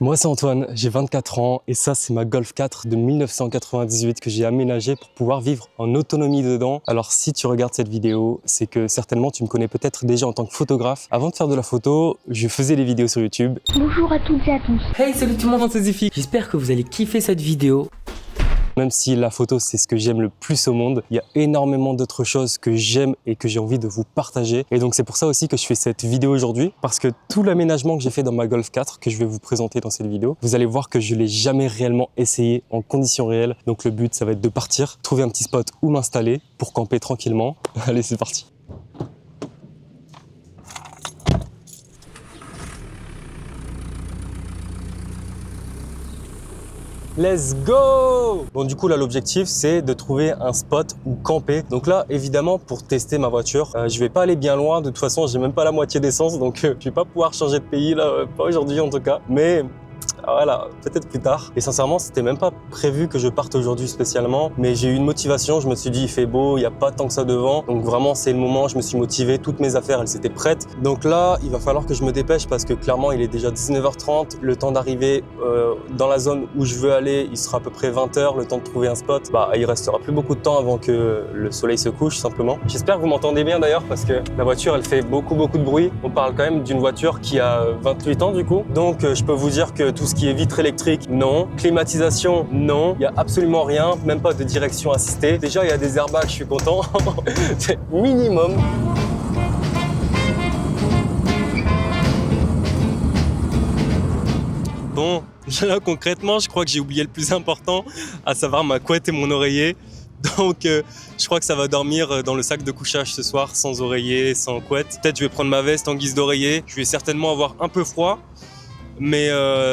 Moi c'est Antoine, j'ai 24 ans et ça c'est ma Golf 4 de 1998 que j'ai aménagée pour pouvoir vivre en autonomie dedans. Alors si tu regardes cette vidéo, c'est que certainement tu me connais peut-être déjà en tant que photographe. Avant de faire de la photo, je faisais des vidéos sur YouTube. Bonjour à toutes et à tous. Hey, salut tout le monde, c'est Zifi. J'espère que vous allez kiffer cette vidéo. Même si la photo c'est ce que j'aime le plus au monde, il y a énormément d'autres choses que j'aime et que j'ai envie de vous partager. Et donc c'est pour ça aussi que je fais cette vidéo aujourd'hui, parce que tout l'aménagement que j'ai fait dans ma Golf 4, que je vais vous présenter dans cette vidéo, vous allez voir que je l'ai jamais réellement essayé en conditions réelles. Donc le but ça va être de partir, trouver un petit spot où m'installer pour camper tranquillement. Allez, c'est parti. Let's go! Bon, du coup, là, l'objectif, c'est de trouver un spot où camper. Donc là, évidemment, pour tester ma voiture, je vais pas aller bien loin. De toute façon, j'ai même pas la moitié d'essence, donc je vais pas pouvoir changer de pays, là, pas aujourd'hui en tout cas. Mais voilà, peut-être plus tard. Et sincèrement, c'était même pas prévu que je parte aujourd'hui spécialement, mais j'ai eu une motivation. Je me suis dit, il fait beau, il n'y a pas tant que ça devant. Donc vraiment, c'est le moment. Je me suis motivé. Toutes mes affaires, elles étaient prêtes. Donc là, il va falloir que je me dépêche parce que clairement, il est déjà 19h30. Le temps d'arriver dans la zone où je veux aller, il sera à peu près 20h. Le temps de trouver un spot, il restera plus beaucoup de temps avant que le soleil se couche, simplement. J'espère que vous m'entendez bien d'ailleurs parce que la voiture, elle fait beaucoup de bruit. On parle quand même d'une voiture qui a 28 ans du coup. Donc je peux vous dire que tout ce qui est vitre électrique, non. Climatisation, non. Il n'y a absolument rien, même pas de direction assistée. Déjà, il y a des airbags, je suis content. C'est minimum. Bon, là concrètement, je crois que j'ai oublié le plus important, à savoir ma couette et mon oreiller. Donc je crois que ça va dormir dans le sac de couchage ce soir, sans oreiller, sans couette. Peut-être je vais prendre ma veste en guise d'oreiller. Je vais certainement avoir un peu froid. Mais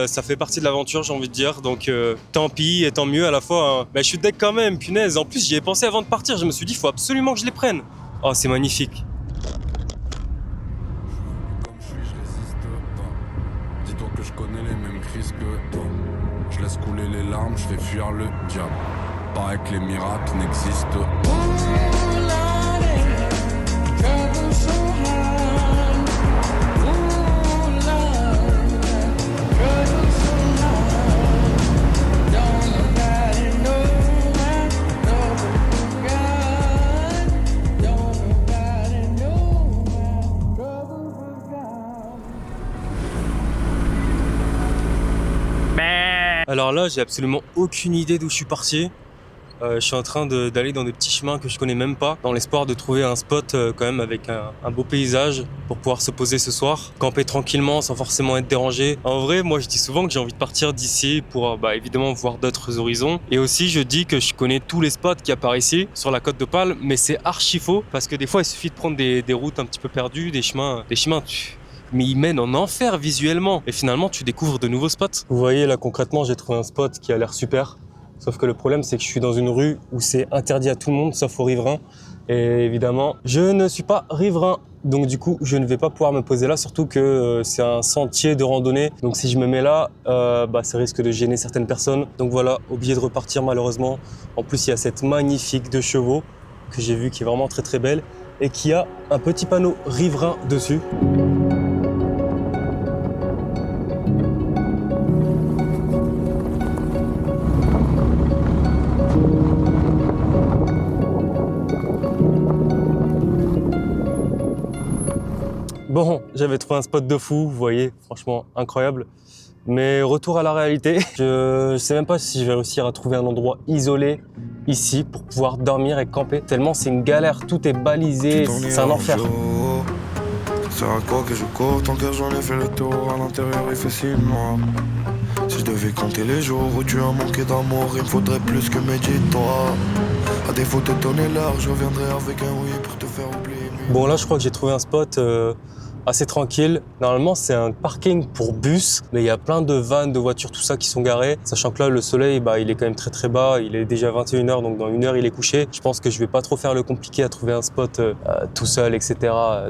ça fait partie de l'aventure, j'ai envie de dire, donc tant pis et tant mieux à la fois. Hein. Je suis deck quand même, punaise. En plus, j'y ai pensé avant de partir, je me suis dit, il faut absolument que je les prenne. Oh, c'est magnifique. Comme je suis, je résiste pas. Dis-toi que je connais les mêmes crises que toi. Je laisse couler les larmes, je fais fuir le diable. Paraît que les miracles n'existent pas. Alors là, j'ai absolument aucune idée d'où je suis parti. Je suis en train d'aller dans des petits chemins que je connais même pas, dans l'espoir de trouver un spot quand même avec un beau paysage pour pouvoir se poser ce soir, camper tranquillement sans forcément être dérangé. En vrai, moi je dis souvent que j'ai envie de partir d'ici pour évidemment voir d'autres horizons. Et aussi je dis que je connais tous les spots qu'il y a par ici, sur la côte d'Opale, mais c'est archi faux parce que des fois il suffit de prendre des routes un petit peu perdues, des chemins mais ils mènent en enfer visuellement et finalement tu découvres de nouveaux spots. Vous voyez là concrètement j'ai trouvé un spot qui a l'air super, sauf que le problème c'est que je suis dans une rue où c'est interdit à tout le monde sauf aux riverains et évidemment je ne suis pas riverain, donc du coup je ne vais pas pouvoir me poser là, surtout que c'est un sentier de randonnée, donc si je me mets là ça risque de gêner certaines personnes, donc voilà, obligé de repartir malheureusement. En plus il y a cette magnifique 2 chevaux que j'ai vue qui est vraiment très belle et qui a un petit panneau riverain dessus. Bon, j'avais trouvé un spot de fou, vous voyez, franchement incroyable. Mais retour à la réalité, je sais même pas si je vais réussir à trouver un endroit isolé ici pour pouvoir dormir et camper. Tellement c'est une galère, tout est balisé, c'est un enfer. Ça sert à quoi que je cours, tant que j'en ai fait le tour, à l'intérieur il fait si noir. Si je devais compter les jours où tu as manqué d'amour, il me faudrait plus que médite-toi. À défaut de donner l'heure, je reviendrai avec un oui pour te faire oublier. Bon là je crois que j'ai trouvé un spot assez tranquille. Normalement c'est un parking pour bus, mais il y a plein de vannes, de voitures, tout ça qui sont garées. Sachant que là le soleil il est quand même très bas, il est déjà 21h, donc dans 1 heure il est couché. Je pense que je vais pas trop faire le compliqué à trouver un spot tout seul, etc.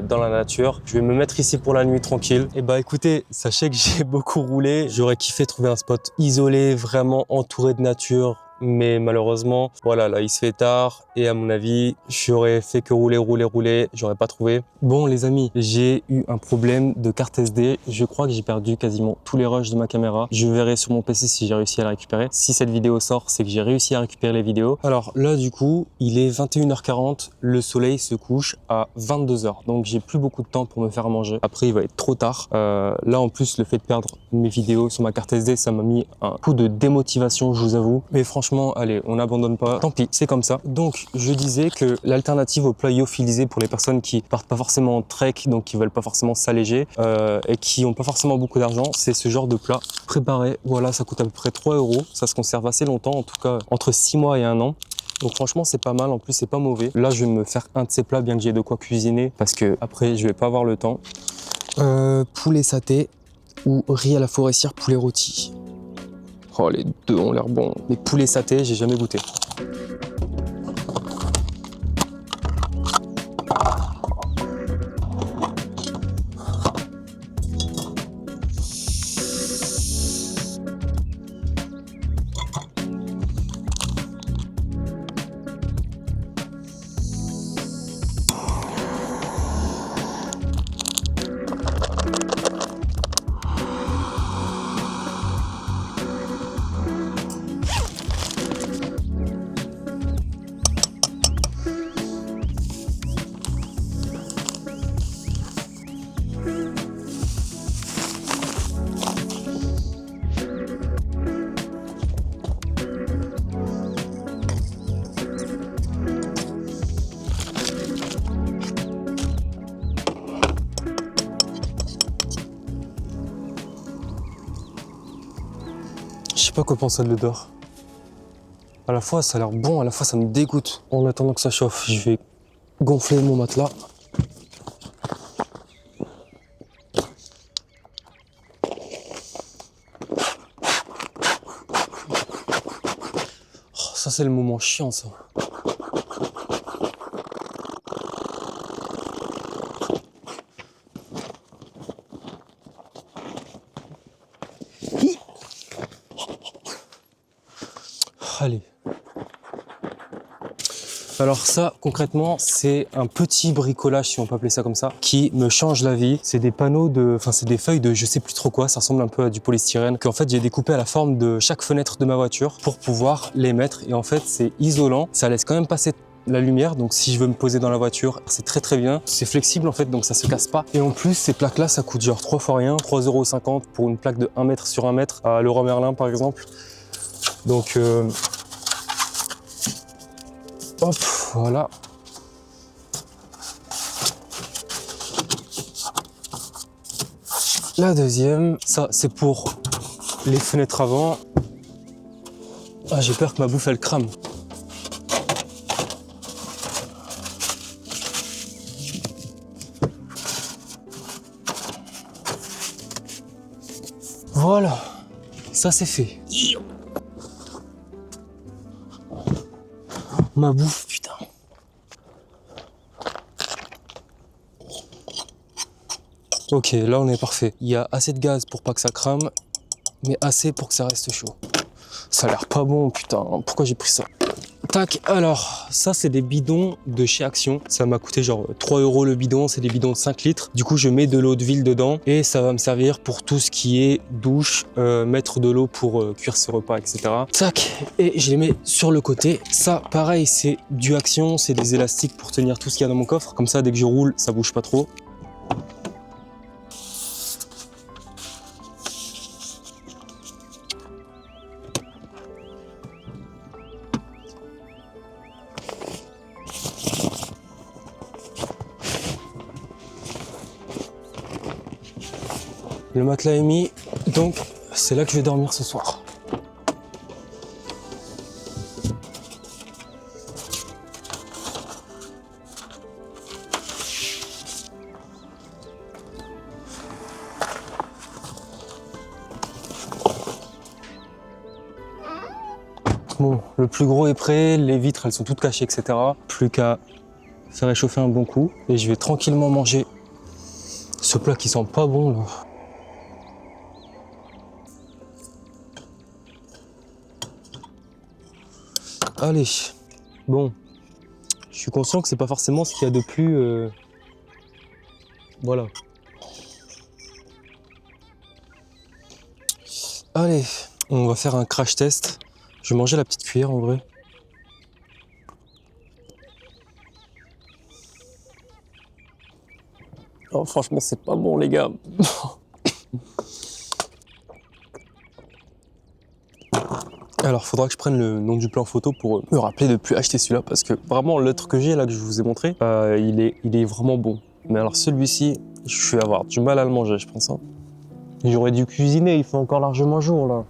dans la nature. Je vais me mettre ici pour la nuit tranquille. Et écoutez, sachez que j'ai beaucoup roulé. J'aurais kiffé trouver un spot isolé, vraiment entouré de nature, mais malheureusement, voilà, là, il se fait tard et à mon avis, j'aurais fait que rouler, j'aurais pas trouvé. Bon, les amis, j'ai eu un problème de carte SD. Je crois que j'ai perdu quasiment tous les rushs de ma caméra. Je verrai sur mon PC si j'ai réussi à la récupérer. Si cette vidéo sort, c'est que j'ai réussi à récupérer les vidéos. Alors là, du coup, il est 21h40. Le soleil se couche à 22h. Donc, j'ai plus beaucoup de temps pour me faire manger. Après, il va être trop tard. Là, en plus, le fait de perdre mes vidéos sur ma carte SD, ça m'a mis un coup de démotivation, je vous avoue. Mais franchement, allez, on n'abandonne pas. Tant pis, c'est comme ça. Donc, je disais que l'alternative au plat lyophilisé pour les personnes qui partent pas forcément en trek, donc qui veulent pas forcément s'alléger et qui ont pas forcément beaucoup d'argent, c'est ce genre de plat préparé. Voilà, ça coûte à peu près 3 €. Ça se conserve assez longtemps, en tout cas entre 6 mois et 1 an. Donc franchement, c'est pas mal. En plus, c'est pas mauvais. Là, je vais me faire un de ces plats, bien que j'ai de quoi cuisiner, parce que après, je vais pas avoir le temps. Poulet saté ou riz à la forestière poulet rôti. Oh, les deux ont l'air bons. Mais poulet saté, j'ai jamais goûté. Je sais pas quoi penser de l'odeur. À la fois, ça a l'air bon, à la fois, ça me dégoûte. En attendant que ça chauffe, je vais gonfler mon matelas. Oh, ça, c'est le moment chiant, ça. Allez. Alors ça, concrètement, c'est un petit bricolage, si on peut appeler ça comme ça, qui me change la vie. C'est des panneaux c'est des feuilles de je sais plus trop quoi, ça ressemble un peu à du polystyrène, qu'en fait j'ai découpé à la forme de chaque fenêtre de ma voiture pour pouvoir les mettre. Et en fait, c'est isolant, ça laisse quand même passer la lumière, donc si je veux me poser dans la voiture, c'est très bien. C'est flexible en fait, donc ça se casse pas. Et en plus, ces plaques là, ça coûte genre 3 fois rien, 3,50 € pour une plaque de 1 mètre sur 1 mètre à Leroy Merlin par exemple. Donc hop, voilà. La deuxième, ça c'est pour les fenêtres avant. Ah, j'ai peur que ma bouffe elle crame. Voilà, ça c'est fait. Ma bouffe, putain. Ok, là on est parfait. Il y a assez de gaz pour pas que ça crame, mais assez pour que ça reste chaud. Ça a l'air pas bon, putain. Pourquoi j'ai pris ça? Tac, alors, ça c'est des bidons de chez Action. Ça m'a coûté genre 3 € le bidon, c'est des bidons de 5 litres. Du coup, je mets de l'eau de ville dedans et ça va me servir pour tout ce qui est douche, mettre de l'eau pour cuire ses repas, etc. Tac, et je les mets sur le côté. Ça, pareil, c'est du Action, c'est des élastiques pour tenir tout ce qu'il y a dans mon coffre. Comme ça, dès que je roule, ça bouge pas trop. Le matelas est mis, donc c'est là que je vais dormir ce soir. Bon, le plus gros est prêt, les vitres elles sont toutes cachées, etc. Plus qu'à faire réchauffer un bon coup et je vais tranquillement manger ce plat qui sent pas bon là. Allez, bon, je suis conscient que c'est pas forcément ce qu'il y a de plus... Voilà. Allez, on va faire un crash test. Je vais manger la petite cuillère en vrai. Oh, franchement, c'est pas bon, les gars. Alors, faudra que je prenne le nom du plan photo pour me rappeler de plus acheter celui-là parce que vraiment, l'autre que j'ai là, que je vous ai montré, il est vraiment bon. Mais alors, celui-ci, je vais avoir du mal à le manger, je pense. Hein. J'aurais dû cuisiner, il fait encore largement jour là.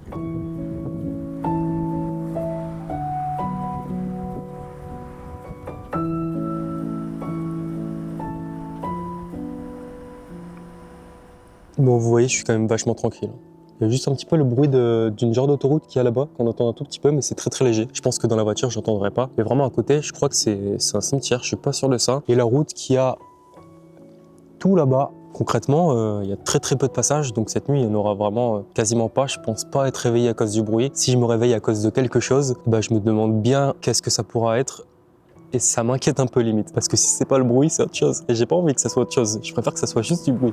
Bon, vous voyez, je suis quand même vachement tranquille. Il y a juste un petit peu le bruit d'une genre d'autoroute qu'il y a là-bas, qu'on entend un tout petit peu, mais c'est très très léger. Je pense que dans la voiture, j'entendrai pas. Mais vraiment à côté, je crois que c'est un cimetière, je suis pas sûr de ça. Et la route qui a tout là-bas, concrètement, il y a très très peu de passages, donc cette nuit, il n'y en aura vraiment quasiment pas. Je pense pas être réveillé à cause du bruit. Si je me réveille à cause de quelque chose, bah, je me demande bien qu'est-ce que ça pourra être. Et ça m'inquiète un peu limite, parce que si c'est pas le bruit, c'est autre chose. Et j'ai pas envie que ça soit autre chose. Je préfère que ça soit juste du bruit.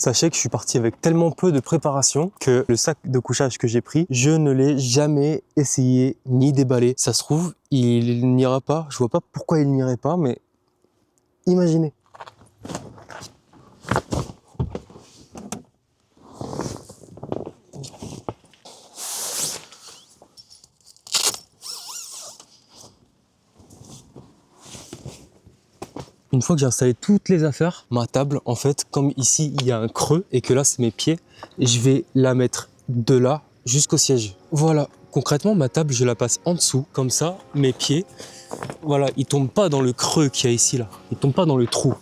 Sachez que je suis parti avec tellement peu de préparation que le sac de couchage que j'ai pris, je ne l'ai jamais essayé ni déballé. Ça se trouve, il n'ira pas. Je vois pas pourquoi il n'irait pas, mais imaginez. Une fois que j'ai installé toutes les affaires, ma table, en fait, comme ici, il y a un creux et que là, c'est mes pieds, je vais la mettre de là jusqu'au siège. Voilà, concrètement, ma table, je la passe en dessous, comme ça, mes pieds, voilà, ils tombent pas dans le creux qu'il y a ici, là. Ils tombent pas dans le trou.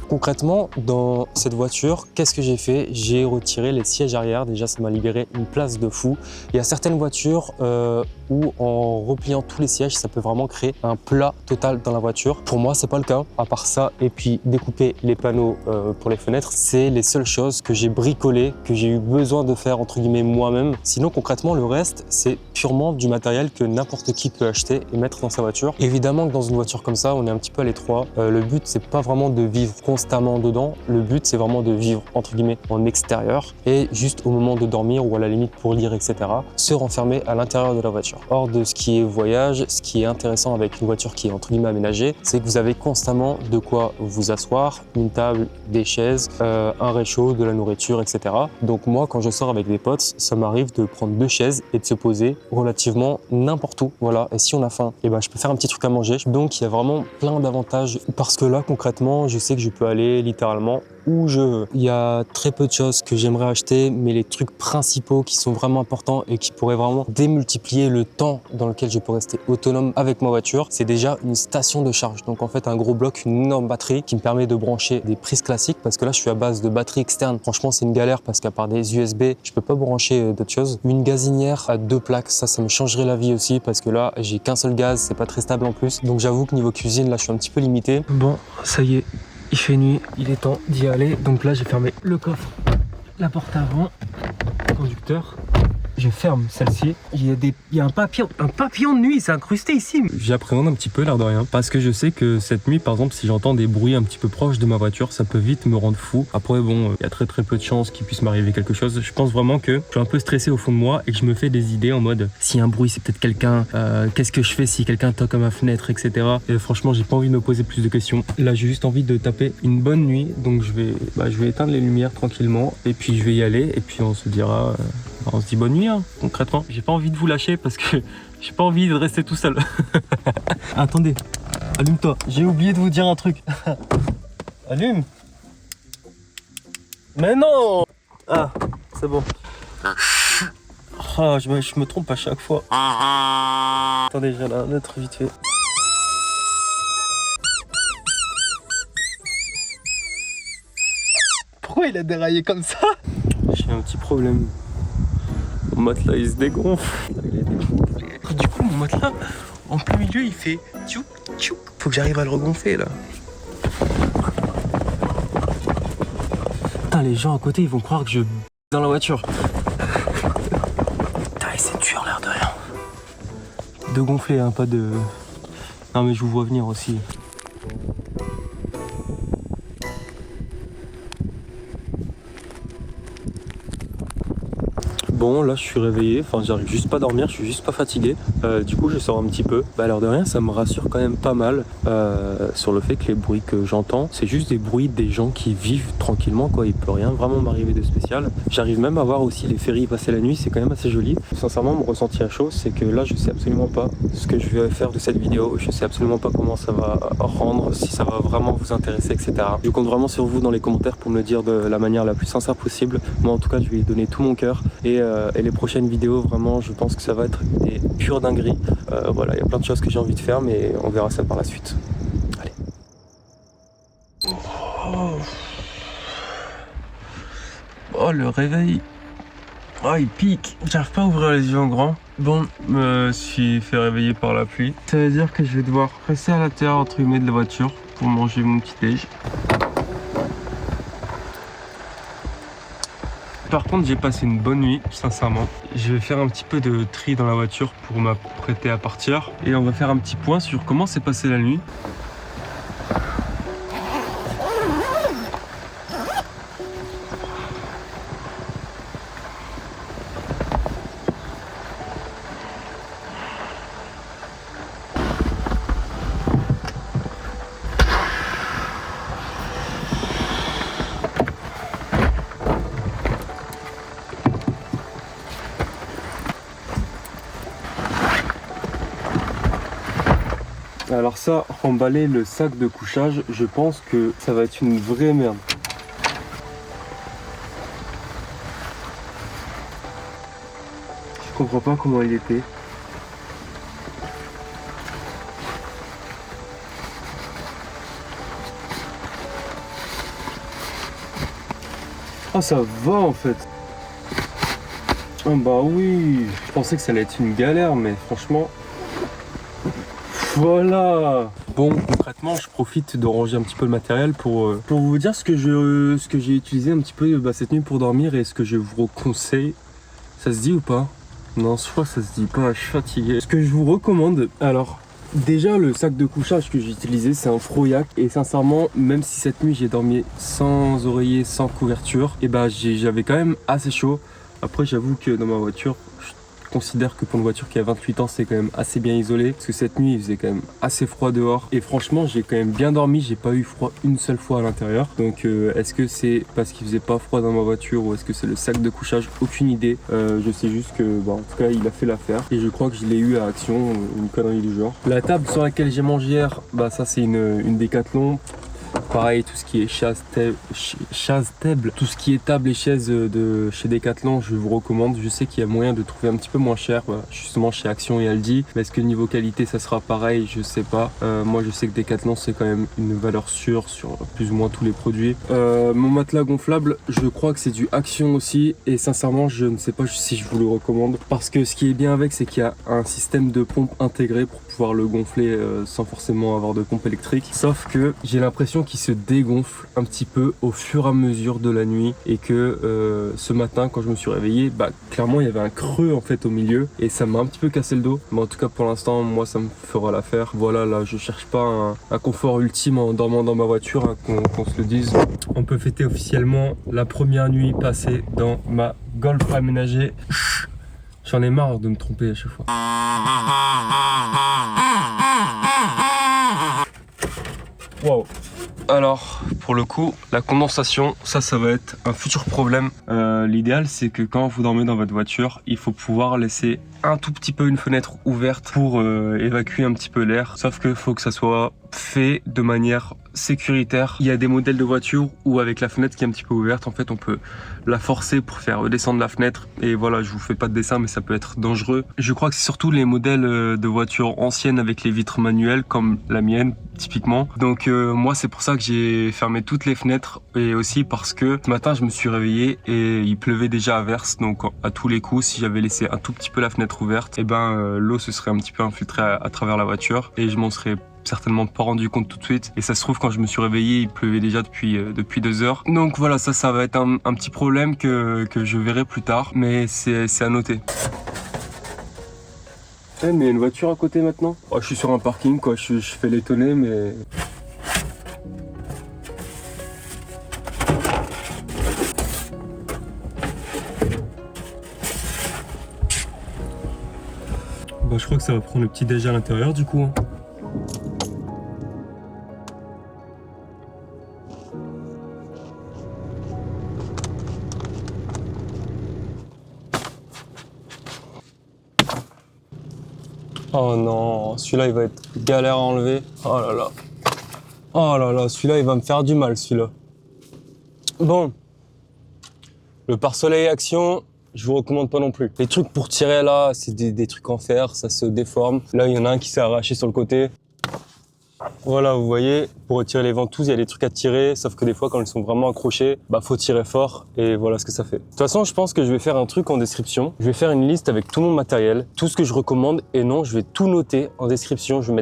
Concrètement, dans cette voiture, qu'est-ce que j'ai fait? J'ai retiré les sièges arrière. Déjà, ça m'a libéré une place de fou. Il y a certaines voitures où, en repliant tous les sièges, ça peut vraiment créer un plat total dans la voiture. Pour moi, c'est pas le cas. À part ça, et puis découper les panneaux pour les fenêtres, c'est les seules choses que j'ai bricolées, que j'ai eu besoin de faire entre guillemets moi-même. Sinon, concrètement, le reste, c'est purement du matériel que n'importe qui peut acheter et mettre dans sa voiture. Évidemment que dans une voiture comme ça, on est un petit peu à l'étroit. Le but, c'est pas vraiment de vivre constamment dedans. Le but, c'est vraiment de vivre entre guillemets en extérieur et juste au moment de dormir ou à la limite pour lire, etc., se renfermer à l'intérieur de la voiture. Hors de ce qui est voyage, ce qui est intéressant avec une voiture qui est entre guillemets aménagée, c'est que vous avez constamment de quoi vous asseoir, une table, des chaises, un réchaud, de la nourriture, etc. Donc moi, quand je sors avec des potes, ça m'arrive de prendre 2 chaises et de se poser relativement n'importe où. Voilà. Et si on a faim, et ben, je peux faire un petit truc à manger. Donc il y a vraiment plein d'avantages parce que là, concrètement, je sais que je peux aller littéralement où je veux. Il y a très peu de choses que j'aimerais acheter, mais les trucs principaux qui sont vraiment importants et qui pourraient vraiment démultiplier le temps dans lequel je peux rester autonome avec ma voiture, c'est déjà une station de charge. Donc en fait, un gros bloc, une énorme batterie qui me permet de brancher des prises classiques parce que là, je suis à base de batterie externe. Franchement, c'est une galère parce qu'à part des USB, je peux pas brancher d'autres choses. Une gazinière à 2 plaques, ça me changerait la vie aussi parce que là, j'ai qu'un seul gaz, c'est pas très stable en plus. Donc j'avoue que niveau cuisine, là, je suis un petit peu limité. Bon, ça y est. Il fait nuit, il est temps d'y aller. Donc là, j'ai fermé le coffre, la porte avant, le conducteur. je ferme celle-ci. Il y a un papillon de nuit, c'est incrusté ici. J'appréhende un petit peu l'air de rien, parce que je sais que cette nuit, par exemple, si j'entends des bruits un petit peu proches de ma voiture, ça peut vite me rendre fou. Après bon, il y a très peu de chances qu'il puisse m'arriver quelque chose. Je pense vraiment que je suis un peu stressé au fond de moi et que je me fais des idées en mode, s'il y a un bruit, c'est peut-être quelqu'un, qu'est-ce que je fais si quelqu'un toque à ma fenêtre, etc. Et franchement, j'ai pas envie de me poser plus de questions. Là, j'ai juste envie de taper une bonne nuit, donc je vais éteindre les lumières tranquillement, et puis je vais y aller, et puis on se dira, on se dit bonne nuit, hein, concrètement. J'ai pas envie de vous lâcher parce que j'ai pas envie de rester tout seul. Attendez, allume-toi, j'ai oublié de vous dire un truc. Allume. Mais non. Ah, c'est bon. Ah, je me trompe à chaque fois. Attendez, j'en ai un autre vite fait. Pourquoi il a déraillé comme ça? J'ai un petit problème. Mon matelas il se dégonfle. Du coup mon matelas en plein milieu il fait tchouk tchouk. Faut que j'arrive à le regonfler là. Putain, les gens à côté ils vont croire que je dans la voiture. Putain, c'est dur l'air de rien. De gonfler hein, pas de... Non mais je vous vois venir aussi. Bon, là je suis réveillé, enfin j'arrive juste pas à dormir, je suis juste pas fatigué. Du coup je sors un petit peu. Bah, à l'heure de rien, ça me rassure quand même pas mal sur le fait que les bruits que j'entends, c'est juste des bruits des gens qui vivent tranquillement, quoi. Il peut rien vraiment m'arriver de spécial. J'arrive même à voir aussi les ferries passer la nuit, c'est quand même assez joli. Sincèrement, mon ressenti à chaud, c'est que là je sais absolument pas ce que je vais faire de cette vidéo. Je sais absolument pas comment ça va rendre, si ça va vraiment vous intéresser, etc. Je compte vraiment sur vous dans les commentaires pour me le dire de la manière la plus sincère possible. Moi en tout cas, je vais y donner tout mon cœur. Et les prochaines vidéos, vraiment, je pense que ça va être des pures dingueries. Voilà, il y a plein de choses que j'ai envie de faire, mais on verra ça par la suite. Allez. Oh, le réveil. Oh, il pique. J'arrive pas à ouvrir les yeux en grand. Bon, je me suis fait réveiller par la pluie. Ça veut dire que je vais devoir rester à l'intérieur entre guillemets de la voiture pour manger mon petit déj. Par contre, j'ai passé une bonne nuit, sincèrement. Je vais faire un petit peu de tri dans la voiture pour m'apprêter à partir. Et on va faire un petit point sur comment s'est passée la nuit. Alors ça, emballer le sac de couchage, je pense que ça va être une vraie merde. Je comprends pas comment il était. Ah, ça va en fait. Oh bah oui, je pensais que ça allait être une galère, mais franchement... Voilà. Bon, concrètement, je profite de ranger un petit peu le matériel pour vous dire ce que j'ai utilisé un petit peu cette nuit pour dormir et ce que je vous conseille. Ça se dit ou pas? Non, je crois que ça se dit pas, je suis fatigué. Ce que je vous recommande, alors... Déjà, le sac de couchage que j'ai utilisé, c'est un Froyak. Et sincèrement, même si cette nuit j'ai dormi sans oreiller, sans couverture, et bah j'avais quand même assez chaud. Après, j'avoue que dans ma voiture, je considère que pour une voiture qui a 28 ans, c'est quand même assez bien isolé. Parce que cette nuit, il faisait quand même assez froid dehors. Et franchement, j'ai quand même bien dormi. J'ai pas eu froid une seule fois à l'intérieur. Donc, est-ce que c'est parce qu'il faisait pas froid dans ma voiture ou est-ce que c'est le sac de couchage? Aucune idée. Je sais juste que, en tout cas, il a fait l'affaire. Et je crois que je l'ai eu à Action, une connerie du genre. La table sur laquelle j'ai mangé hier, ça c'est une Décathlon. Pareil, tout ce qui est chaise-table, tout ce qui est table et chaises de chez Decathlon, je vous recommande. Je sais qu'il y a moyen de trouver un petit peu moins cher, justement chez Action et Aldi. Mais est-ce que niveau qualité, ça sera pareil? Je sais pas. Moi, je sais que Decathlon, c'est quand même une valeur sûre sur plus ou moins tous les produits. Mon matelas gonflable, je crois que c'est du Action aussi. Et sincèrement, je ne sais pas si je vous le recommande. Parce que ce qui est bien avec, c'est qu'il y a un système de pompe intégré pour pouvoir le gonfler sans forcément avoir de pompe électrique. Sauf que j'ai l'impression qu'il se dégonfle un petit peu au fur et à mesure de la nuit et que ce matin quand je me suis réveillé, bah clairement il y avait un creux en fait au milieu et ça m'a un petit peu cassé le dos. Mais en tout cas pour l'instant moi ça me fera l'affaire. Voilà, là je cherche pas un confort ultime en dormant dans ma voiture, hein, qu'on se le dise. On peut fêter officiellement la première nuit passée dans ma Golf aménagée. J'en ai marre de me tromper à chaque fois. Wow. Alors, pour le coup, la condensation, ça va être un futur problème. L'idéal, c'est que quand vous dormez dans votre voiture, il faut pouvoir laisser un tout petit peu une fenêtre ouverte pour évacuer un petit peu l'air. Sauf qu'il faut que ça soit fait de manière sécuritaire. Il y a des modèles de voitures où avec la fenêtre qui est un petit peu ouverte, en fait, on peut la forcer pour faire redescendre la fenêtre. Et voilà, je vous fais pas de dessin, mais ça peut être dangereux. Je crois que c'est surtout les modèles de voitures anciennes avec les vitres manuelles, comme la mienne, typiquement. Donc moi, c'est pour ça que j'ai fermé toutes les fenêtres et aussi parce que ce matin, je me suis réveillé et il pleuvait déjà à verse. Donc à tous les coups, si j'avais laissé un tout petit peu la fenêtre ouverte, et ben l'eau se serait un petit peu infiltrée à travers la voiture et je m'en serais certainement pas rendu compte tout de suite. Et ça se trouve, quand je me suis réveillé, il pleuvait déjà depuis 2 heures. Donc voilà, ça va être un petit problème que je verrai plus tard, mais c'est à noter. Eh, mais il y a une voiture à côté maintenant. Oh, je suis sur un parking, quoi. Je fais l'étonner, mais... Bah, je crois que ça va prendre le petit déj à l'intérieur, du coup. Hein. Oh non, celui-là il va être galère à enlever. Oh là là. Oh là là, celui-là il va me faire du mal, celui-là. Bon. Le pare-soleil action, je vous recommande pas non plus. Les trucs pour tirer là, c'est des trucs en fer, ça se déforme. Là il y en a un qui s'est arraché sur le côté. Voilà, vous voyez, pour retirer les ventouses, il y a des trucs à tirer, sauf que des fois, quand ils sont vraiment accrochés, bah faut tirer fort, et voilà ce que ça fait. De toute façon, je pense que je vais faire un truc en description. Je vais faire une liste avec tout mon matériel, tout ce que je recommande, et non, je vais tout noter en description. Je vais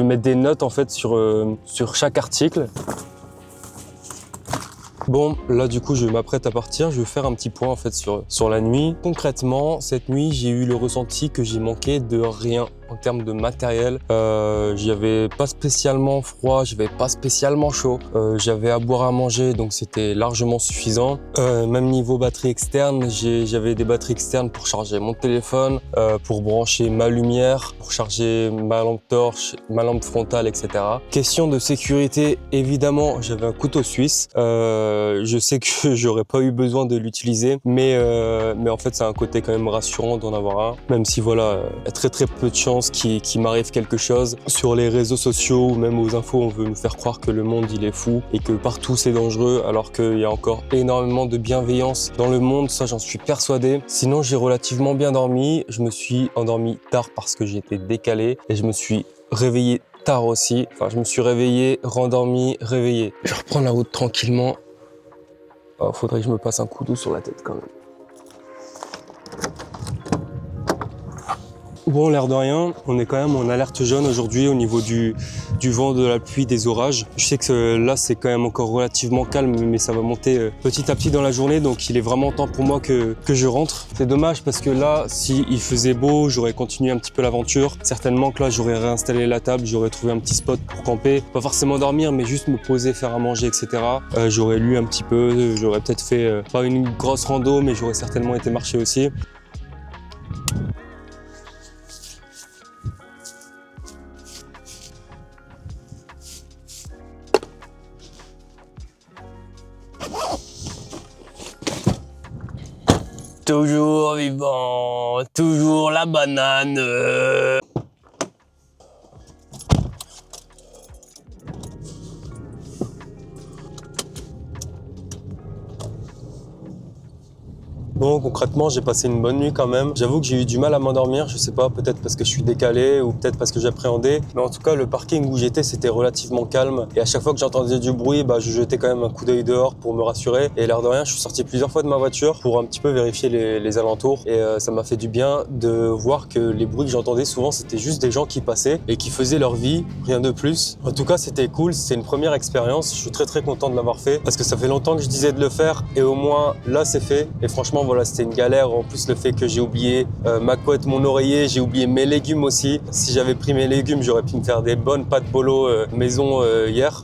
mettre des notes en fait sur chaque article. Bon, là du coup je m'apprête à partir, je vais faire un petit point en fait sur la nuit. Concrètement, cette nuit j'ai eu le ressenti que j'ai manqué de rien en termes de matériel. J'avais pas spécialement froid, j'avais pas spécialement chaud. J'avais à boire à manger, donc c'était largement suffisant. Même niveau batterie externe, j'avais des batteries externes pour charger mon téléphone, pour brancher ma lumière, pour charger ma lampe torche, ma lampe frontale, etc. Question de sécurité, évidemment, j'avais un couteau suisse. Je sais que j'aurais pas eu besoin de l'utiliser, mais en fait, c'est un côté quand même rassurant d'en avoir un. Même si voilà, il y a très peu de chances qu'il m'arrive quelque chose. Sur les réseaux sociaux ou même aux infos, on veut nous faire croire que le monde il est fou et que partout c'est dangereux, alors qu'il y a encore énormément de bienveillance dans le monde, ça j'en suis persuadé. Sinon, j'ai relativement bien dormi. Je me suis endormi tard parce que j'étais décalé et je me suis réveillé tard aussi. Enfin, je me suis réveillé, rendormi, réveillé. Je reprends la route tranquillement. Oh, faudrait que je me passe un coup d'eau sur la tête quand même. Bon, l'air de rien, on est quand même en alerte jaune aujourd'hui au niveau du vent, de la pluie, des orages. Je sais que là, c'est quand même encore relativement calme, mais ça va monter petit à petit dans la journée, donc il est vraiment temps pour moi que je rentre. C'est dommage parce que là, s'il faisait beau, j'aurais continué un petit peu l'aventure. Certainement que là, j'aurais réinstallé la table, j'aurais trouvé un petit spot pour camper. Pas forcément dormir, mais juste me poser, faire à manger, etc. J'aurais lu un petit peu, j'aurais peut-être fait pas une grosse rando, mais j'aurais certainement été marcher aussi. Toujours vivant, toujours la banane. Bon, concrètement, j'ai passé une bonne nuit quand même. J'avoue que j'ai eu du mal à m'endormir, je sais pas, peut-être parce que je suis décalé ou peut-être parce que j'appréhendais. Mais en tout cas, le parking où j'étais, c'était relativement calme. Et à chaque fois que j'entendais du bruit, je jetais quand même un coup d'œil dehors pour me rassurer. Et l'air de rien, je suis sorti plusieurs fois de ma voiture pour un petit peu vérifier les alentours. Et ça m'a fait du bien de voir que les bruits que j'entendais souvent, c'était juste des gens qui passaient et qui faisaient leur vie, rien de plus. En tout cas, c'était cool, c'était une première expérience. Je suis très content de l'avoir fait parce que ça fait longtemps que je disais de le faire et au moins là, c'est fait. Et franchement, voilà, c'était une galère. En plus, le fait que j'ai oublié ma couette, mon oreiller, j'ai oublié mes légumes aussi. Si j'avais pris mes légumes, j'aurais pu me faire des bonnes pâtes bolo maison hier.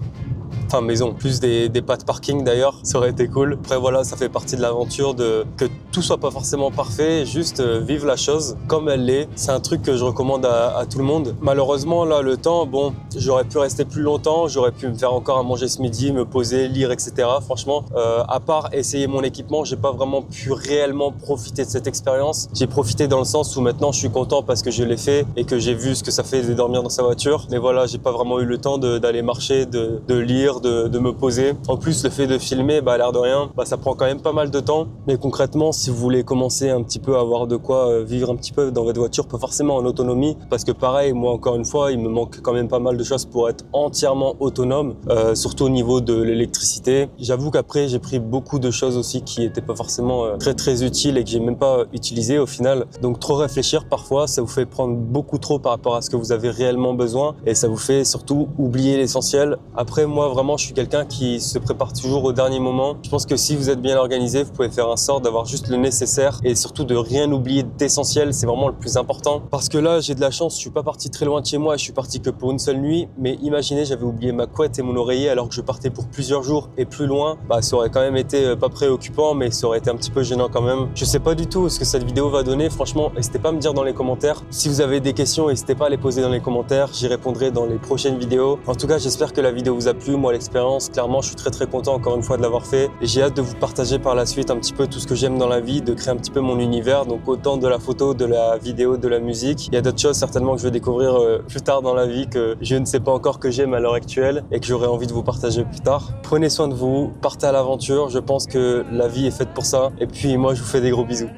Enfin maison, plus des pâtes parking d'ailleurs, ça aurait été cool. Après voilà, ça fait partie de l'aventure que tout soit pas forcément parfait, juste vivre la chose comme elle l'est. C'est un truc que je recommande à tout le monde. Malheureusement là, le temps, bon, j'aurais pu rester plus longtemps, j'aurais pu me faire encore à manger ce midi, me poser, lire, etc. Franchement, à part essayer mon équipement, j'ai pas vraiment pu réellement profiter de cette expérience. J'ai profité dans le sens où maintenant je suis content parce que je l'ai fait et que j'ai vu ce que ça fait de dormir dans sa voiture. Mais voilà, j'ai pas vraiment eu le temps d'aller marcher, de lire, de me poser. En plus, le fait de filmer, à l'air de rien, ça prend quand même pas mal de temps. Mais concrètement, si vous voulez commencer un petit peu à avoir de quoi vivre un petit peu dans votre voiture, pas forcément en autonomie, parce que pareil, moi encore une fois, il me manque quand même pas mal de choses pour être entièrement autonome, surtout au niveau de l'électricité. J'avoue qu'après, j'ai pris beaucoup de choses aussi qui étaient pas forcément très utiles et que j'ai même pas utilisées au final. Donc trop réfléchir parfois, ça vous fait prendre beaucoup trop par rapport à ce que vous avez réellement besoin et ça vous fait surtout oublier l'essentiel. Après, moi vraiment, je suis quelqu'un qui se prépare toujours au dernier moment. Je pense que si vous êtes bien organisé, vous pouvez faire en sorte d'avoir juste le nécessaire et surtout de rien oublier d'essentiel. C'est vraiment le plus important. Parce que là, j'ai de la chance, je suis pas parti très loin de chez moi et je suis parti que pour une seule nuit. Mais imaginez, j'avais oublié ma couette et mon oreiller alors que je partais pour plusieurs jours et plus loin. Ça aurait quand même été pas préoccupant, mais ça aurait été un petit peu gênant quand même. Je sais pas du tout ce que cette vidéo va donner. Franchement, n'hésitez pas à me dire dans les commentaires. Si vous avez des questions, n'hésitez pas à les poser dans les commentaires. J'y répondrai dans les prochaines vidéos. En tout cas, j'espère que la vidéo vous a plu. Moi, l'expérience, clairement, je suis très content encore une fois de l'avoir fait et j'ai hâte de vous partager par la suite un petit peu tout ce que j'aime dans la vie, de créer un petit peu mon univers, donc autant de la photo, de la vidéo, de la musique. Il y a d'autres choses certainement que je vais découvrir plus tard dans la vie que je ne sais pas encore que j'aime à l'heure actuelle et que j'aurai envie de vous partager plus tard. Prenez soin de vous, partez à l'aventure, je pense que la vie est faite pour ça et puis moi je vous fais des gros bisous.